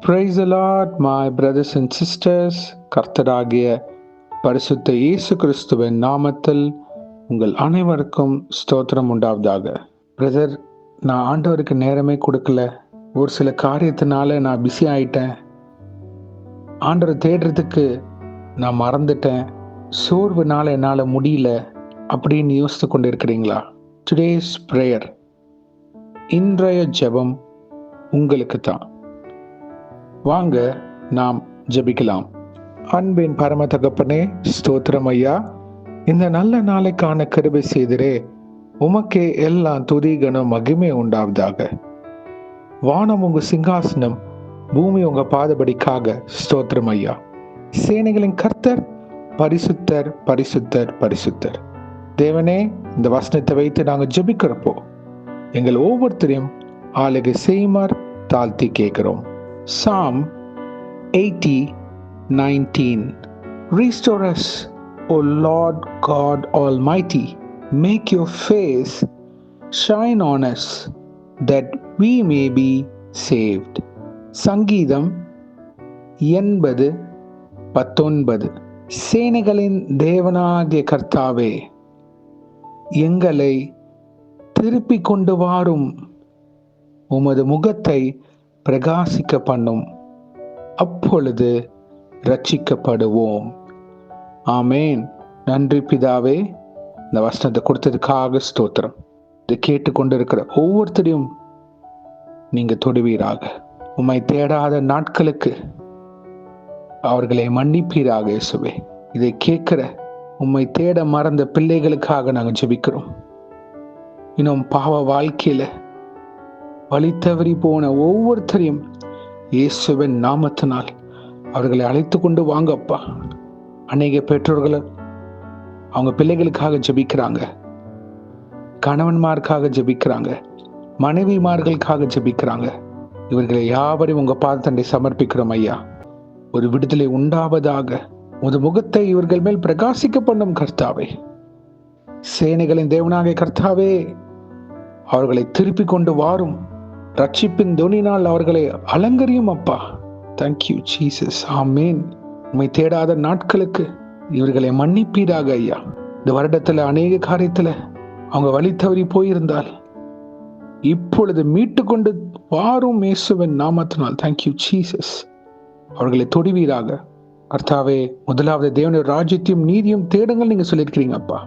Praise the Lord, my brothers and sisters. கர்த்தராகிய பரிசுத்த இயேசு கிறிஸ்துவின் நாமத்தில் உங்கள் அனைவருக்கும் ஸ்தோத்திரம் உண்டாவதாக. பிரதர், நான் ஆண்டவருக்கு நேரமே கொடுக்கல. ஒரு சில காரியத்தினால நான் பிஸி ஆயிட்டேன். ஆண்டவரை தேடுறதுக்கு நான் மறந்துட்டேன். சோர்வுனால என்னால் முடியல அப்படின்னு யோசித்து கொண்டு இருக்கிறீங்களா? டுடேஸ் ப்ரேயர், இன்றைய ஜெபம் உங்களுக்கு தான். வாங்க நாம் ஜெபிக்கலாம். அன்பின் பரம தகப்பனே, ஸ்தோத்திரம் ஐயா. இந்த நல்ல நாளைக்கான கிருபை செய்திரே, உமக்கே எல்லாம் துதி கனம் மகிமை உண்டாவதாக. வானம் உங்க சிங்காசனம், பூமி உங்க பாதபடிக்காக. ஸ்தோத்திரம் ஐயா. சேனைகளின் கர்த்தர் பரிசுத்தர், பரிசுத்தர், பரிசுத்தர். தேவனே, இந்த வசனத்தை வைத்து நாங்கள் ஜெபிக்கிறப்போ எங்கள் ஒவ்வொருத்தரையும் ஆளுகை செய்யுமாறு தாழ்த்தி கேட்கிறோம். Psalm 80:19. Restore us, O Lord God Almighty. Make your face shine on us, that we may be saved. சங்கீதம் 80:19. சேனைகளின் தேவனாகிய கர்த்தாவே, எங்களை திருப்பி கொண்டு வாரும், உமது முகத்தை பிரகாசிக்க பண்ணும், அப்பொழுது ரட்சிக்கப்படுவோம். ஆமேன். நன்றி பிதாவே, இந்த வசனத்தை கொடுத்ததுக்காக ஸ்தோத்திரம். இதை கேட்டுக்கொண்டிருக்கிற ஒவ்வொருத்தரையும் நீங்க தொடுவீராக. உம்மை தேடாத நாட்களுக்கு அவர்களை மன்னிப்பீராக இயேசுவே. இதை கேட்கிற உம்மை தேட மறந்த பிள்ளைகளுக்காக நாங்கள் ஜெபிக்கிறோம். இன்னும் பாவ வாழ்க்கையில வழி தவறி போன ஒவ்வொருத்தரையும் இயேசுவின் நாமத்தினால் அவர்களை அழைத்து கொண்டு வாங்கப்பா. அநேக பெற்றோர்கள் அவங்க பிள்ளைகளுக்காக ஜெபிக்கிறாங்க, கணவன்மாருக்காக ஜெபிக்கிறாங்க, மனைவிமார்களுக்காக ஜெபிக்கிறாங்க. இவர்களை யாவரையும் உங்க பாதத்தண்டை சமர்ப்பிக்கிறோம் ஐயா. ஒரு விடுதலை உண்டாவதாக. உமது முகத்தை இவர்கள் மேல் பிரகாசிக்க பண்ணும் கர்த்தாவே. சேனைகளின் தேவனாகிய கர்த்தாவே, அவர்களை திருப்பி கொண்டு வாரும். ரட்சிப்பின் தொனினால் அவர்களை அலங்கரியும் அப்பா. Thank you Jesus. ஆமேன். உம்மை தேடாத நாட்களுக்கு இவர்களை மன்னிப்பீராக ஐயா. இந்த வருடத்துல அநேக காரியத்துல அவங்க வழி தவறி போயிருந்தால் இப்பொழுது மீட்டு கொண்டு வாரும் இயேசுவின் நாமத்தினால். Thank you Jesus. அவர்களை தொடுவீராக கர்த்தாவே. முதலாவது தேவனுடைய ராஜ்யத்தையும் நீதியும் தேடுங்கள் நீங்க சொல்லியிருக்கிறீங்க அப்பா.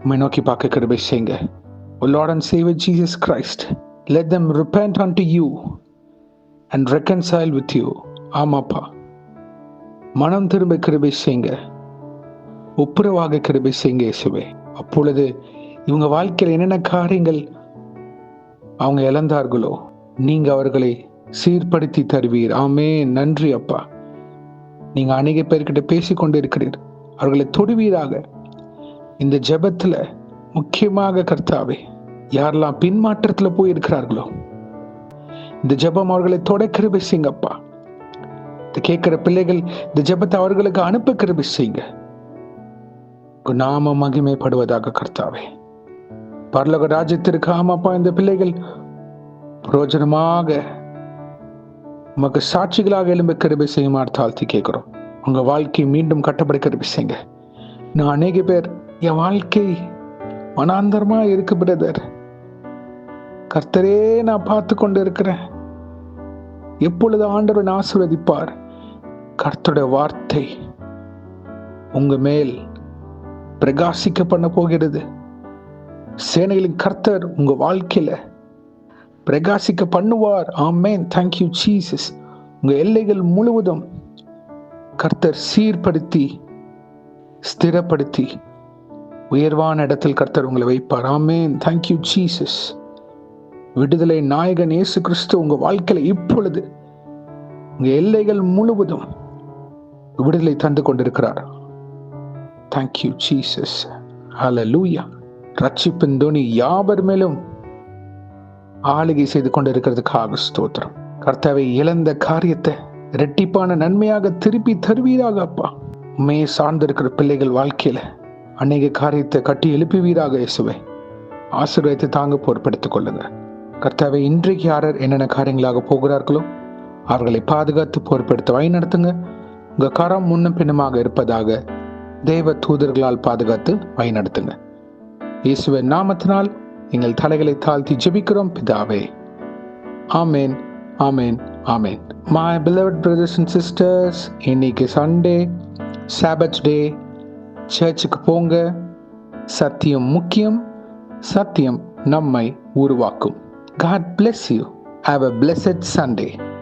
உம்மை நோக்கி பார்க்க கிருபை செய்யுங்க. O Lord and Savior Jesus Christ, let them repent unto you and reconcile with you. ஆமாப்பா, மனம் திரும்ப கிருபை செய்யுங்க, ஒப்புரவாக கிருபை செய்யுங்க இயேசுவே. அப்பொழுது இவங்க வாழ்க்கையில் என்னென்ன காரியங்கள் அவங்க இழந்தார்களோ நீங்க அவர்களை சீர்படுத்தி தருவீர். ஆமென். நன்றி அப்பா. நீங்க அநேக பேர்கிட்ட பேசிக்கொண்டு இருக்கிறீர். அவர்களை தொடுவீராக. இந்த ஜெபத்துல முக்கியமாக கர்த்தாவே, யாரெல்லாம் பின்மாற்றத்துல போய் இருக்கிறார்களோ இந்த ஜெபம் அவர்களை தொட கிருபை செய்யுங்கப்பா. இந்த கேட்கிற பிள்ளைகள் இந்த ஜெபத்தை அவர்களுக்கு அனுப்ப கிருபை செய்யுங்க. நாம மகிமைப்படுவதாக கர்த்தாவே. பரலோக ராஜ்யத்திற்கு ஆமாப்பா, இந்த பிள்ளைகள் பிரயோஜனமாக உமக்கு சாட்சிகளாக எழும்ப கிருபை செய்யுமாறு தாழ்த்தி கேட்கிறோம். உங்க வாழ்க்கை மீண்டும் கட்டப்பட கிருபை செய்யுங்க. நான் அநேக பேர் என் வாழ்க்கை மனாந்தரமா இருக்கு பிரதர், கர்த்தரே நான் பார்த்து கொண்டு இருக்கிறேன், எப்பொழுது ஆண்டவர் ஆசீர்வதிப்பார்? கர்த்தருடைய வார்த்தை உங்க மேல் பிரகாசிக்க பண்ண போகிறது. சேனைகளின் கர்த்தர் உங்க வாழ்க்கையில பிரகாசிக்க பண்ணுவார். ஆமென். Thank you Jesus. உங்க எல்லைகள் முழுவதும் கர்த்தர் சீர்படுத்தி ஸ்திரப்படுத்தி உயர்வான இடத்தில் கர்த்தர் உங்களை வைப்பார். ஆமென். Thank you Jesus. விடுதலை நாயகன் இயேசு கிறிஸ்து உங்க வாழ்க்கையில இப்பொழுது உங்க எல்லைகள் முழுவதும் விடுதலை தந்து கொண்டிருக்கிறார். Thank you Jesus. ஹல்லேலூயா. ரட்சிப்பின் தொனி யாவர் மேலும் ஆளுகை செய்து கொண்டிருக்கிறதுக்காக ஸ்தோத்திரம். கர்த்தாவை இழந்த காரியத்தை இரட்டிப்பான நன்மையாக திருப்பி தருவீராக அப்பா. உண்மையை சார்ந்திருக்கிற பிள்ளைகள் வாழ்க்கையில அநேக காரியத்தை கட்டி எழுப்புவீராக இயேசுவே. ஆசீர்வாதத்தை தாங்க பொறுப்படுத்திக் கொள்ளுங்க கர்த்தாவே. இன்றைக்கு யாரர் என்னென்ன காரியங்களாக போகிறார்களோ அவர்களை பாதுகாத்து பொறுப்பெடுத்து வழிநடத்துங்க. உங்க கரம் முன்னும் பின்னுமாக இருப்பதாக தேவ தூதர்களால் பாதுகாத்து வழிநடத்துங்க. இயேசுவின் நாமத்தினால் எங்கள் தலைகளை தாழ்த்தி ஜெபிக்கிறோம் பிதாவே. ஆமேன், ஆமேன், ஆமேன். My beloved brothers and sisters, இன்னைக்கு சண்டே, சாபத் டே. சர்ச்சுக்கு போங்க. சத்தியம் முக்கியம். சத்தியம் நம்மை உருவாக்கும். God bless you. Have a blessed Sunday.